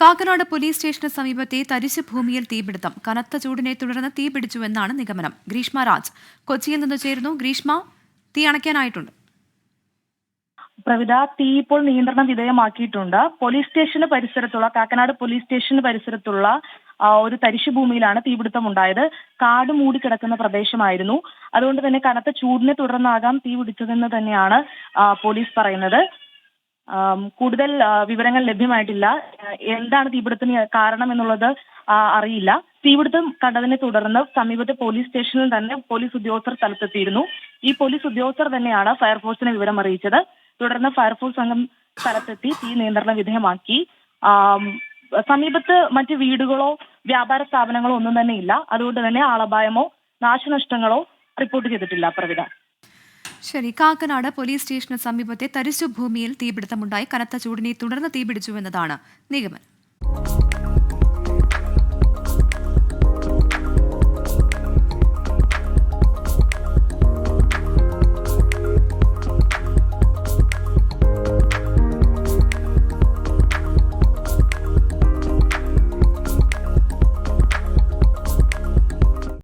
Kakkanad police സ്റ്റേഷന് സമീപത്തെ തരിശു ഭൂമിയിൽ തീപിടുത്തം. കനത്ത ചൂടിനെ തുടർന്ന് തീപിടിച്ചുവെന്നാണ് നിഗമനം. ഗ്രീഷ്മ രാജ് കൊച്ചിയിൽ നിന്ന് ചേരുന്നു. ഗ്രീഷ്മ, തീ അണയ്ക്കാനായിട്ടുണ്ട്? പ്രവിധ, തീ ഇപ്പോൾ നിയന്ത്രണ വിധേയമാക്കിയിട്ടുണ്ട്. പോലീസ് സ്റ്റേഷന് പരിസരത്തുള്ള കാക്കനാട് പോലീസ് സ്റ്റേഷന് പരിസരത്തുള്ള ഒരു തരിശുഭൂമിയിലാണ് തീപിടുത്തം ഉണ്ടായത്. കാട് മൂടിക്കിടക്കുന്ന പ്രദേശമായിരുന്നു. അതുകൊണ്ട് തന്നെ കനത്ത ചൂടിനെ തുടർന്നാകാം തീ പിടിച്ചതെന്ന് തന്നെയാണ് പോലീസ് പറയുന്നത്. കൂടുതൽ വിവരങ്ങൾ ലഭ്യമായിട്ടില്ല. എന്താണ് തീപിടുത്തത്തിന് കാരണം എന്നുള്ളത് അറിയില്ല. തീപിടുത്തം കണ്ടതിനെ തുടർന്ന് സമീപത്തെ പോലീസ് സ്റ്റേഷനിൽ തന്നെ പോലീസ് ഉദ്യോഗസ്ഥർ സ്ഥലത്തെത്തിയിരുന്നു. ഈ പോലീസ് ഉദ്യോഗസ്ഥർ തന്നെയാണ് ഫയർഫോഴ്സിനെ വിവരം അറിയിച്ചത്. തുടർന്ന് ഫയർഫോഴ്സ് സംഘം സ്ഥലത്തെത്തി തീ നിയന്ത്രണ വിധേയമാക്കി. സമീപത്ത് മറ്റ് വീടുകളോ വ്യാപാര സ്ഥാപനങ്ങളോ ഒന്നും തന്നെ ഇല്ല. അതുകൊണ്ട് തന്നെ ആളപായമോ നാശനഷ്ടങ്ങളോ റിപ്പോർട്ട് ചെയ്തിട്ടില്ല. പ്രവിധ. ശരി, കാക്കനാട് പോലീസ് സ്റ്റേഷന് സമീപത്തെ തരിശു ഭൂമിയിൽ തീപിടുത്തമുണ്ടായി. കനത്ത ചൂടിനെ തുടർന്ന് തീപിടിച്ചുവെന്നതാണ് നിഗമനം.